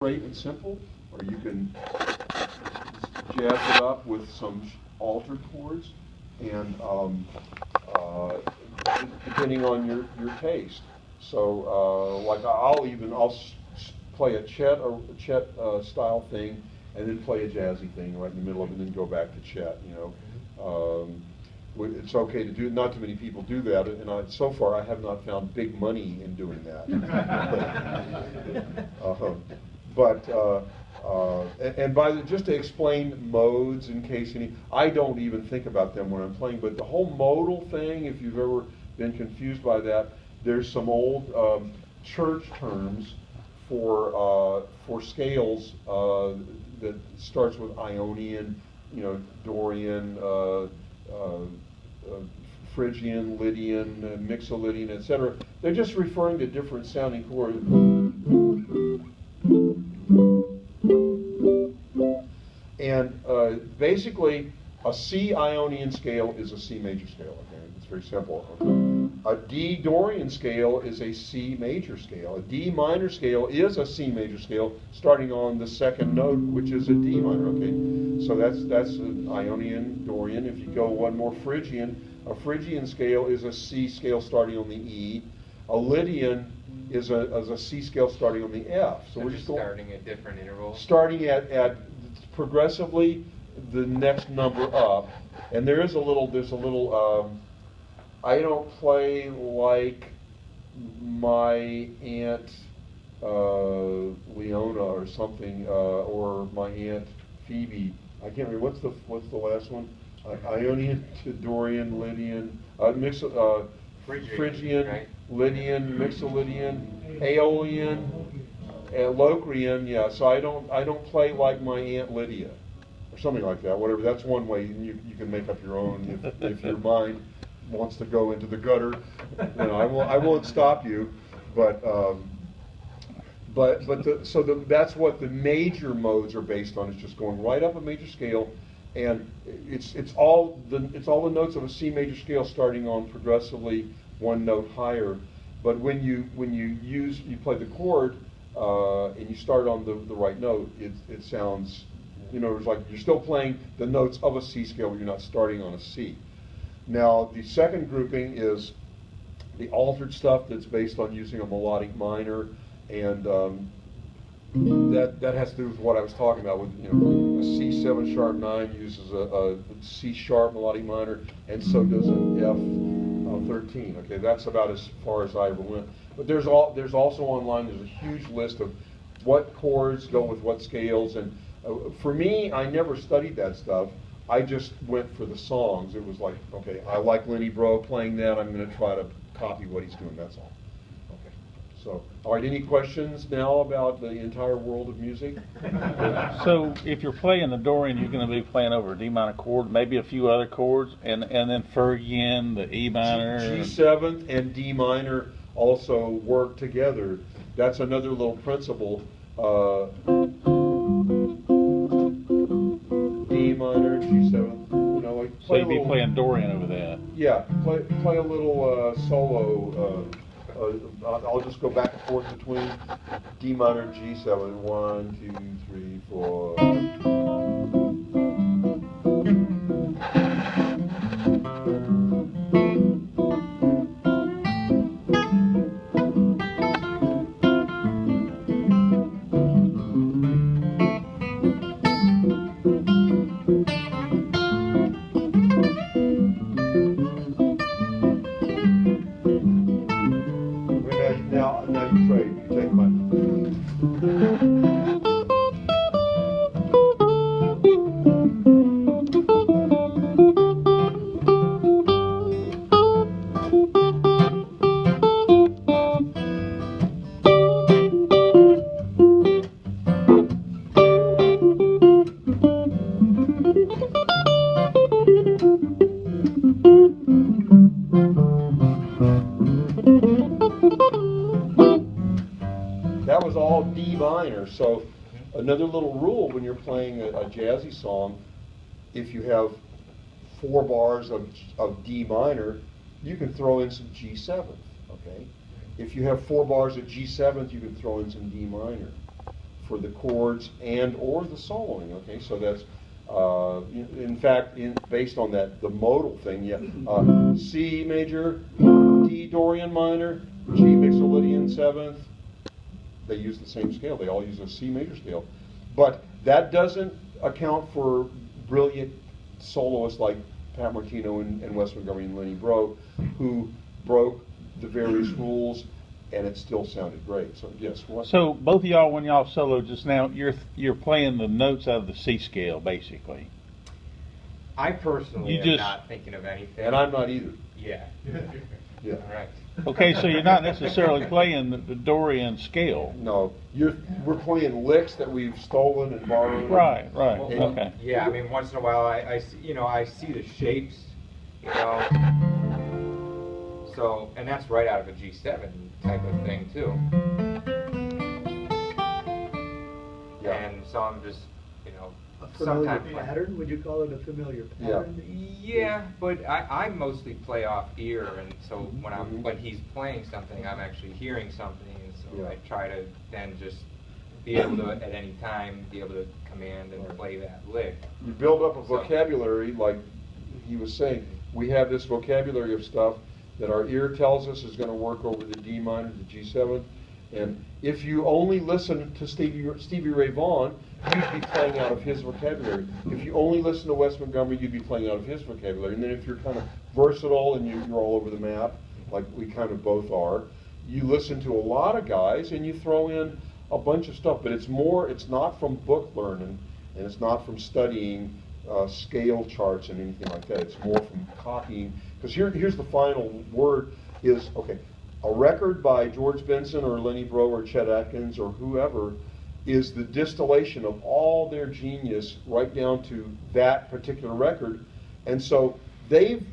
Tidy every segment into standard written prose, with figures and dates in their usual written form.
straight and simple, or you can jazz it up with some altered chords, and depending on your taste. So like I'll play a Chet style thing, and then play a jazzy thing right in the middle of it, and then go back to Chet. It's okay to do. Not too many people do that, and so far I have not found big money in doing that. Just to explain modes, in case I don't even think about them when I'm playing. But the whole modal thing, if you've ever been confused by that, there's some old church terms for scales that starts with Ionian, Dorian, Phrygian, Lydian, Mixolydian, etc. They're just referring to different sounding chords. And basically, a C Ionian scale is a C major scale. Okay, it's very simple. A D Dorian scale is a C major scale. A D minor scale is a C major scale, starting on the second note, which is a D minor. Okay, so that's an Ionian, Dorian. If you go one more Phrygian, a Phrygian scale is a C scale starting on the E. A Lydian is a C scale starting on the F. So we're just starting at different intervals. Starting at progressively the next number up, and there's a little. I don't play like my Aunt Leona or something, or my Aunt Phoebe. I can't remember what's the last one. Ionian to Dorian, Lydian, Phrygian, right? Lydian, Mixolydian, Aeolian, Locrian. Yeah, so I don't play like my Aunt Lydia, or something like that. Whatever. That's one way, and you can make up your own if your mind wants to go into the gutter. I won't stop you, so that's what the major modes are based on. It's just going right up a major scale, and it's all the notes of a C major scale starting on progressively one note higher. But when you play the chord and you start on the right note, it sounds, it's like you're still playing the notes of a C scale, but you're not starting on a C. Now, the second grouping is the altered stuff that's based on using a melodic minor, and that has to do with what I was talking about. With a C7 sharp 9 uses a C sharp melodic minor, and so does an F13. Okay, that's about as far as I ever went. But there's also online. There's a huge list of what chords go with what scales, and for me, I never studied that stuff. I just went for the songs. It was like, okay, I like Lenny Breau playing that. I'm going to try to copy what he's doing. That's all. Okay. So, all right. Any questions now about the entire world of music? So, if you're playing the Dorian, you're going to be playing over a D minor chord, maybe a few other chords, and then Phrygian, the E minor, G7 and D minor also work together. That's another little principle. D minor, G7. So you'd be playing Dorian over that. Yeah, play a little solo. I'll just go back and forth between D minor, G7. 1, 2, 3, 4. Now you try. You take mine. That was all D minor. So another little rule when you're playing a jazzy song, if you have 4 bars of D minor, you can throw in some G7, okay? If you have 4 bars of G7, you can throw in some D minor. for the chords and or the soloing. Okay, so that's in fact, based on that, the modal thing, yeah, C major, D Dorian minor, G Mixolydian 7th. They use the same scale. They all use a C major scale, but that doesn't account for brilliant soloists like Pat Martino and Wes Montgomery and Lenny Breau, who broke the various rules, and it still sounded great. So yes. What? So both of y'all, when y'all solo just now, you're playing the notes out of the C scale, basically. I personally am not thinking of anything. And I'm not either. Yeah. Yeah. Right. Okay, so you're not necessarily playing the Dorian scale. No, we're playing licks that we've stolen and borrowed. Right. Well, Okay. Yeah, I mean, once in a while, I see the shapes, So, and that's right out of a G7 type of thing too. Yeah. And so I'm just, A familiar sometimes pattern? Would you call it a familiar pattern? Yeah, but I mostly play off ear, and so when he's playing something, I'm actually hearing something, and so I try to then just be able to, at any time, be able to command and play that lick. You build up a vocabulary, like he was saying. We have this vocabulary of stuff that our ear tells us is going to work over the D minor, the G7, and if you only listen to Stevie Ray Vaughan, you'd be playing out of his vocabulary. If you only listen to Wes Montgomery, you'd be playing out of his vocabulary. And then if you're kind of versatile and you're all over the map, like we kind of both are, you listen to a lot of guys and you throw in a bunch of stuff. But it's not from book learning, and it's not from studying scale charts and anything like that. It's more from copying. Because here's the final word is, okay, a record by George Benson or Lenny Breau or Chet Atkins or whoever is the distillation of all their genius right down to that particular record. And so they've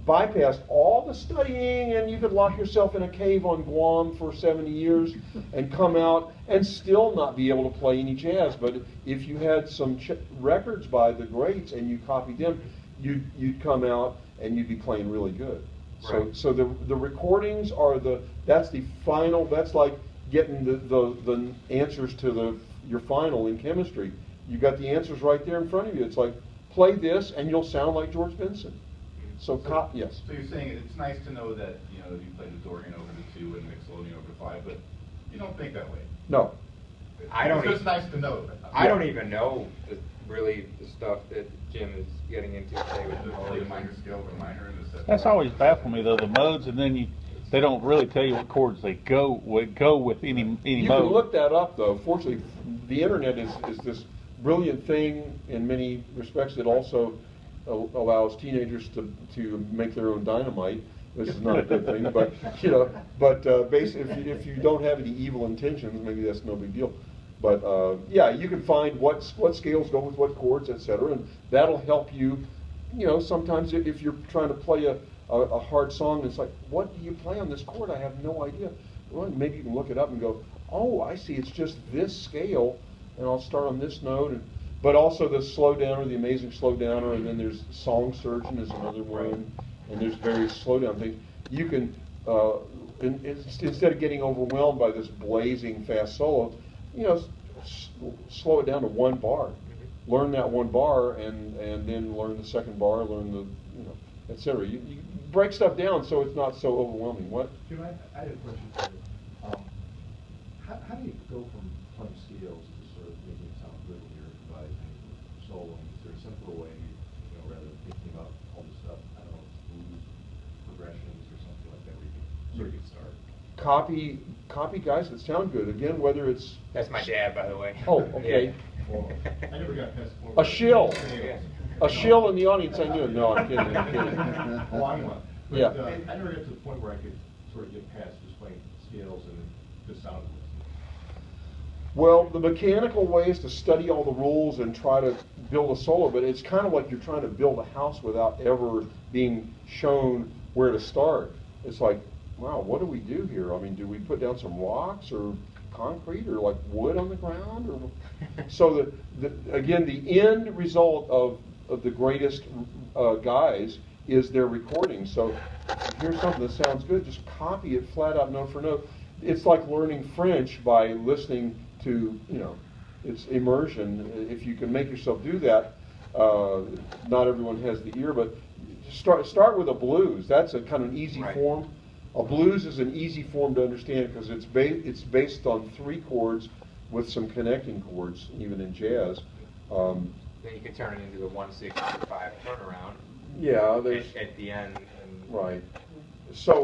bypassed all the studying, and you could lock yourself in a cave on Guam for 70 years and come out and still not be able to play any jazz. But if you had some records by the greats and you copied them, you'd come out and you'd be playing really good. Right. So the recordings are that's the final, that's like getting the answers to your final in chemistry. You got the answers right there in front of you. It's like, play this and you'll sound like George Benson. So yes. So you're saying it's nice to know that, you play the Dorian over the 2 and Mixolydian over the 5, but you don't think that way. No. It's just nice to know. I don't even know really the stuff that Jim is getting into today with the minor scale or minor and the 7. That's always baffled me though, the modes, and then they don't really tell you what chords they go with any mode. You can look that up though. Fortunately, the internet is this brilliant thing in many respects that also allows teenagers to make their own dynamite. This is not a good thing, but basically, if you don't have any evil intentions, maybe that's no big deal. But yeah, you can find what scales go with what chords, etc., and that'll help you. Sometimes if you're trying to play a hard song, it's like, what do you play on this chord? I have no idea. Well, maybe you can look it up and go, oh, I see, it's just this scale, and I'll start on this note. But also the slow downer, the amazing slow downer, and then there's Song Surgeon is another one, and there's various slow down things. You can, instead of getting overwhelmed by this blazing fast solo, slow it down to one bar. Learn that one bar, and then learn the second bar, learn the, etc. You break stuff down so it's not so overwhelming. What? Jim, I had a question for you. How do you go from playing scales to sort of making it sound good when you're advising soloing? Is there a simpler way, rather than thinking about all this stuff, I don't know, blues progressions or something like that, where you can sort of get started? Copy guys that sound good. Again, whether it's... That's my dad, by the way. Oh, okay. Well, I never got past the point A shill. Yeah. A shill in the audience, I knew. No, I'm kidding. Oh, I'm one. But, Yeah. I never got to the point where I could sort of get past just playing scales and just sound good. Well, the mechanical way is to study all the rules and try to build a solo, but it's kind of like you're trying to build a house without ever being shown where to start. It's like, wow, what do we do here? I mean, do we put down some rocks or concrete or like wood on the ground? Or so again, the end result of the greatest guys is their recording. So if you hear something that sounds good, just copy it flat out, note for note. It's like learning French by listening to it's immersion. If you can make yourself do that, not everyone has the ear, but start with a blues. That's a kind of an easy Right. form. A blues is an easy form to understand because it's based on 3 chords with some connecting chords, even in jazz. Then you can turn it into the 1-6-5 turnaround. Yeah, there's At the end. And right. So